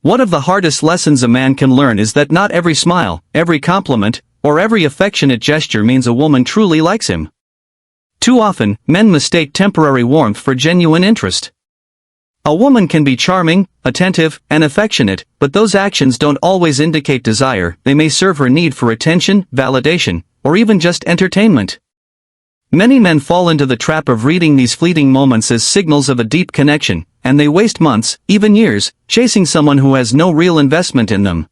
One of the hardest lessons a man can learn is that not every smile, every compliment, or every affectionate gesture means a woman truly likes him. Too often, men mistake temporary warmth for genuine interest. A woman can be charming, attentive, and affectionate, but those actions don't always indicate desire. They may serve her need for attention, validation, or even just entertainment. Many men fall into the trap of reading these fleeting moments as signals of a deep connection, and they waste months, even years, chasing someone who has no real investment in them.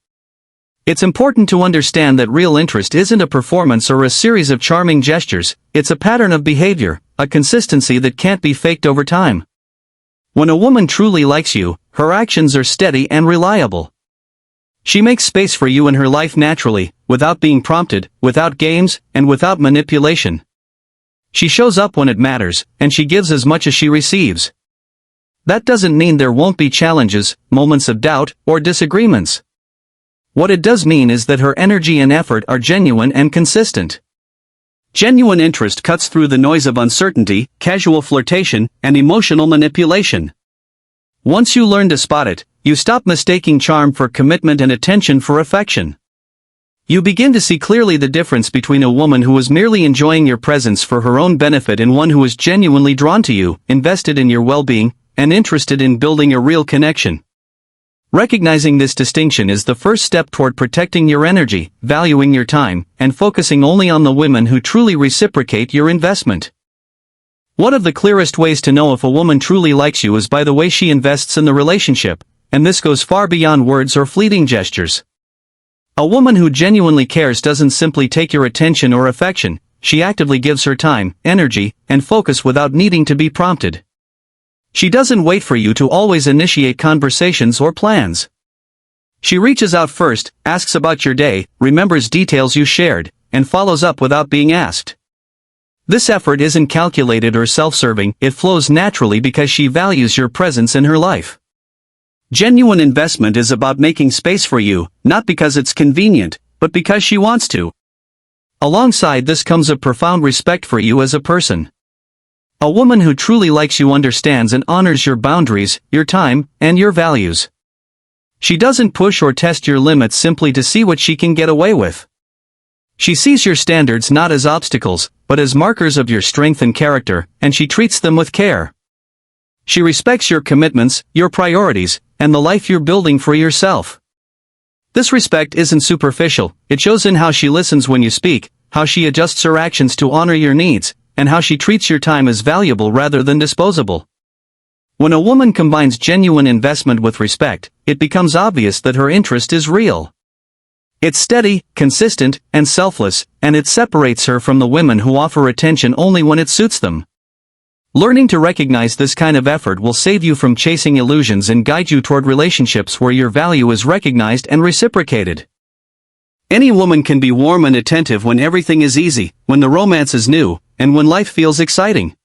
It's important to understand that real interest isn't a performance or a series of charming gestures, it's a pattern of behavior, a consistency that can't be faked over time. When a woman truly likes you, her actions are steady and reliable. She makes space for you in her life naturally, without being prompted, without games, and without manipulation. She shows up when it matters, and she gives as much as she receives. That doesn't mean there won't be challenges, moments of doubt, or disagreements. What it does mean is that her energy and effort are genuine and consistent. Genuine interest cuts through the noise of uncertainty, casual flirtation, and emotional manipulation. Once you learn to spot it, you stop mistaking charm for commitment and attention for affection. You begin to see clearly the difference between a woman who is merely enjoying your presence for her own benefit and one who is genuinely drawn to you, invested in your well-being, and interested in building a real connection. Recognizing this distinction is the first step toward protecting your energy, valuing your time, and focusing only on the women who truly reciprocate your investment. One of the clearest ways to know if a woman truly likes you is by the way she invests in the relationship, and this goes far beyond words or fleeting gestures. A woman who genuinely cares doesn't simply take your attention or affection, she actively gives her time, energy, and focus without needing to be prompted. She doesn't wait for you to always initiate conversations or plans. She reaches out first, asks about your day, remembers details you shared, and follows up without being asked. This effort isn't calculated or self-serving, it flows naturally because she values your presence in her life. Genuine investment is about making space for you, not because it's convenient, but because she wants to. Alongside this comes a profound respect for you as a person. A woman who truly likes you understands and honors your boundaries, your time, and your values. She doesn't push or test your limits simply to see what she can get away with. She sees your standards not as obstacles, but as markers of your strength and character, and she treats them with care. She respects your commitments, your priorities, and the life you're building for yourself. This respect isn't superficial, it shows in how she listens when you speak, how she adjusts her actions to honor your needs, and how she treats your time as valuable rather than disposable. When a woman combines genuine investment with respect, it becomes obvious that her interest is real. It's steady, consistent, and selfless, and it separates her from the women who offer attention only when it suits them. Learning to recognize this kind of effort will save you from chasing illusions and guide you toward relationships where your value is recognized and reciprocated. Any woman can be warm and attentive when everything is easy, when the romance is new, and when life feels exciting.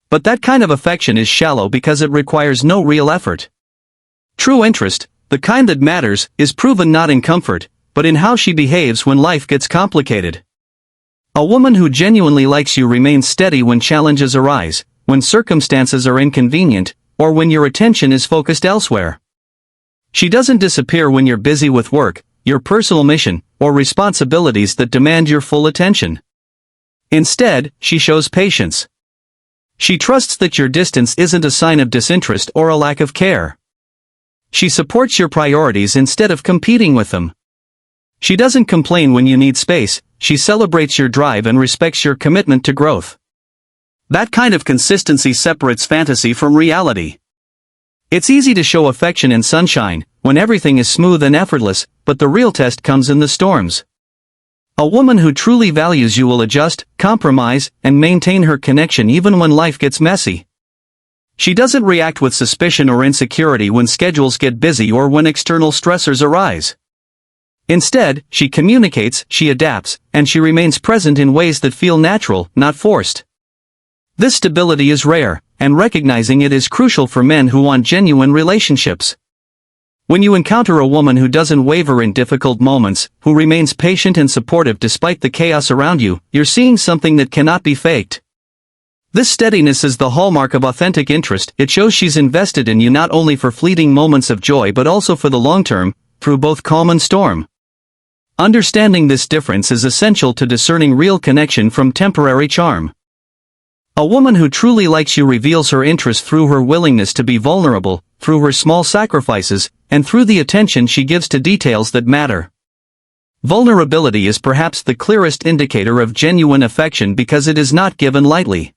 But that kind of affection is shallow because it requires no real effort. True interest, the kind that matters, is proven not in comfort, but in how she behaves when life gets complicated. A woman who genuinely likes you remains steady when challenges arise, when circumstances are inconvenient, or when your attention is focused elsewhere. She doesn't disappear when you're busy with work, your personal mission, or responsibilities that demand your full attention. Instead, she shows patience. She trusts that your distance isn't a sign of disinterest or a lack of care. She supports your priorities instead of competing with them. She doesn't complain when you need space, she celebrates your drive and respects your commitment to growth. That kind of consistency separates fantasy from reality. It's easy to show affection in sunshine, when everything is smooth and effortless, but the real test comes in the storms. A woman who truly values you will adjust, compromise, and maintain her connection even when life gets messy. She doesn't react with suspicion or insecurity when schedules get busy or when external stressors arise. Instead, she communicates, she adapts, and she remains present in ways that feel natural, not forced. This stability is rare, and recognizing it is crucial for men who want genuine relationships. When you encounter a woman who doesn't waver in difficult moments, who remains patient and supportive despite the chaos around you, you're seeing something that cannot be faked. This steadiness is the hallmark of authentic interest. It shows she's invested in you not only for fleeting moments of joy but also for the long term, through both calm and storm. Understanding this difference is essential to discerning real connection from temporary charm. A woman who truly likes you reveals her interest through her willingness to be vulnerable, through her small sacrifices, and through the attention she gives to details that matter. Vulnerability is perhaps the clearest indicator of genuine affection because it is not given lightly.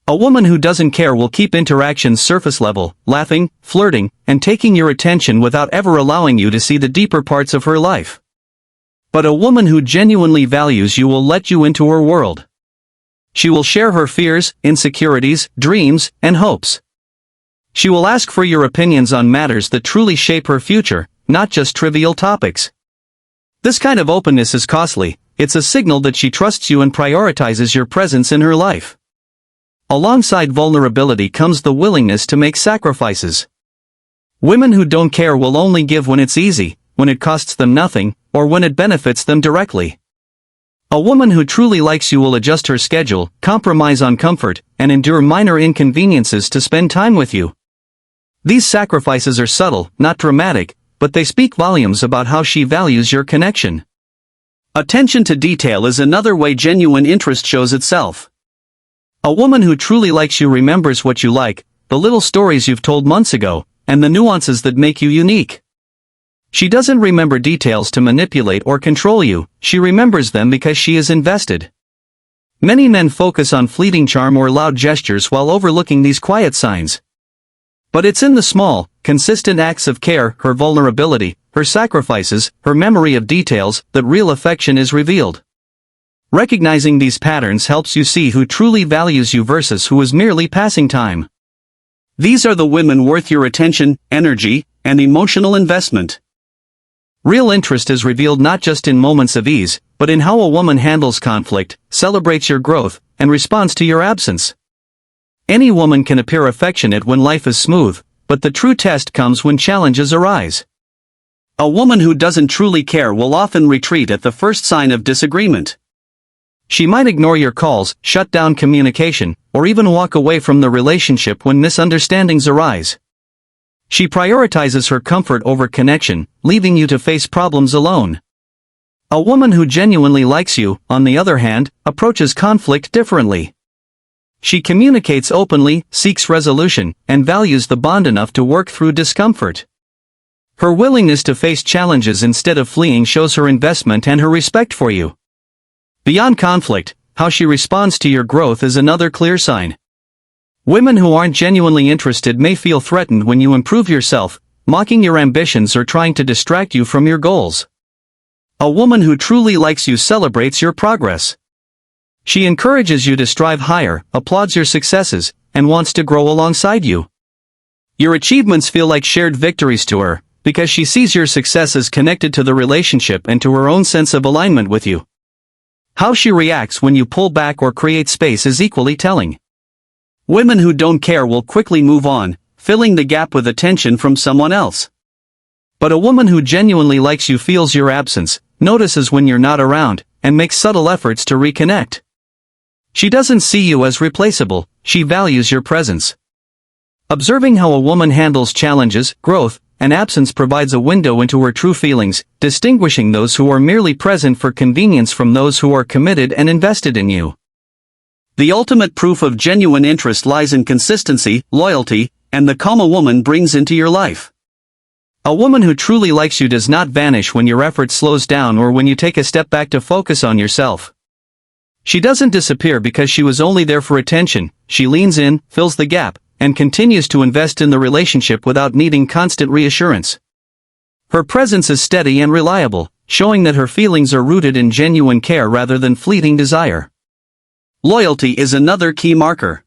A woman who doesn't care will keep interactions surface level, laughing, flirting, and taking your attention without ever allowing you to see the deeper parts of her life. But a woman who genuinely values you will let you into her world. She will share her fears, insecurities, dreams, and hopes. She will ask for your opinions on matters that truly shape her future, not just trivial topics. This kind of openness is costly. It's a signal that she trusts you and prioritizes your presence in her life. Alongside vulnerability comes the willingness to make sacrifices. Women who don't care will only give when it's easy, when it costs them nothing, or when it benefits them directly. A woman who truly likes you will adjust her schedule, compromise on comfort, and endure minor inconveniences to spend time with you. These sacrifices are subtle, not dramatic, but they speak volumes about how she values your connection. Attention to detail is another way genuine interest shows itself. A woman who truly likes you remembers what you like, the little stories you've told months ago, and the nuances that make you unique. She doesn't remember details to manipulate or control you, she remembers them because she is invested. Many men focus on fleeting charm or loud gestures while overlooking these quiet signs. But it's in the small, consistent acts of care, her vulnerability, her sacrifices, her memory of details, that real affection is revealed. Recognizing these patterns helps you see who truly values you versus who is merely passing time. These are the women worth your attention, energy, and emotional investment. Real interest is revealed not just in moments of ease, but in how a woman handles conflict, celebrates your growth, and responds to your absence. Any woman can appear affectionate when life is smooth, but the true test comes when challenges arise. A woman who doesn't truly care will often retreat at the first sign of disagreement. She might ignore your calls, shut down communication, or even walk away from the relationship when misunderstandings arise. She prioritizes her comfort over connection, leaving you to face problems alone. A woman who genuinely likes you, on the other hand, approaches conflict differently. She communicates openly, seeks resolution, and values the bond enough to work through discomfort. Her willingness to face challenges instead of fleeing shows her investment and her respect for you. Beyond conflict, how she responds to your growth is another clear sign. Women who aren't genuinely interested may feel threatened when you improve yourself, mocking your ambitions or trying to distract you from your goals. A woman who truly likes you celebrates your progress. She encourages you to strive higher, applauds your successes, and wants to grow alongside you. Your achievements feel like shared victories to her, because she sees your success as connected to the relationship and to her own sense of alignment with you. How she reacts when you pull back or create space is equally telling. Women who don't care will quickly move on, filling the gap with attention from someone else. But a woman who genuinely likes you feels your absence, notices when you're not around, and makes subtle efforts to reconnect. She doesn't see you as replaceable, she values your presence. Observing how a woman handles challenges, growth, and absence provides a window into her true feelings, distinguishing those who are merely present for convenience from those who are committed and invested in you. The ultimate proof of genuine interest lies in consistency, loyalty, and the calm a woman brings into your life. A woman who truly likes you does not vanish when your effort slows down or when you take a step back to focus on yourself. She doesn't disappear because she was only there for attention, she leans in, fills the gap, and continues to invest in the relationship without needing constant reassurance. Her presence is steady and reliable, showing that her feelings are rooted in genuine care rather than fleeting desire. Loyalty is another key marker.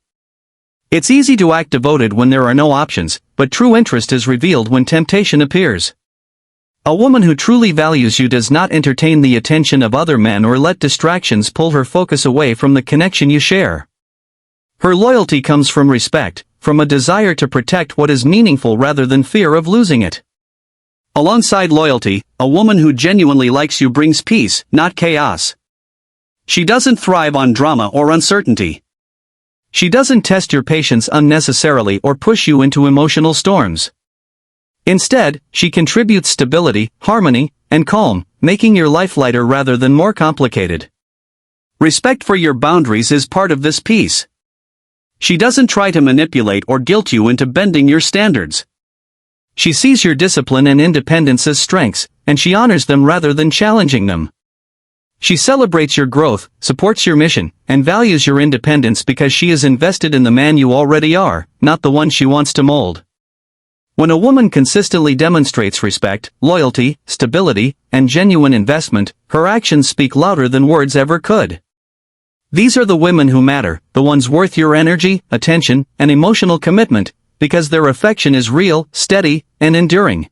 It's easy to act devoted when there are no options, but true interest is revealed when temptation appears. A woman who truly values you does not entertain the attention of other men or let distractions pull her focus away from the connection you share. Her loyalty comes from respect, from a desire to protect what is meaningful rather than fear of losing it. Alongside loyalty, a woman who genuinely likes you brings peace, not chaos. She doesn't thrive on drama or uncertainty. She doesn't test your patience unnecessarily or push you into emotional storms. Instead, she contributes stability, harmony, and calm, making your life lighter rather than more complicated. Respect for your boundaries is part of this piece. She doesn't try to manipulate or guilt you into bending your standards. She sees your discipline and independence as strengths, and she honors them rather than challenging them. She celebrates your growth, supports your mission, and values your independence because she is invested in the man you already are, not the one she wants to mold. When a woman consistently demonstrates respect, loyalty, stability, and genuine investment, her actions speak louder than words ever could. These are the women who matter, the ones worth your energy, attention, and emotional commitment, because their affection is real, steady, and enduring.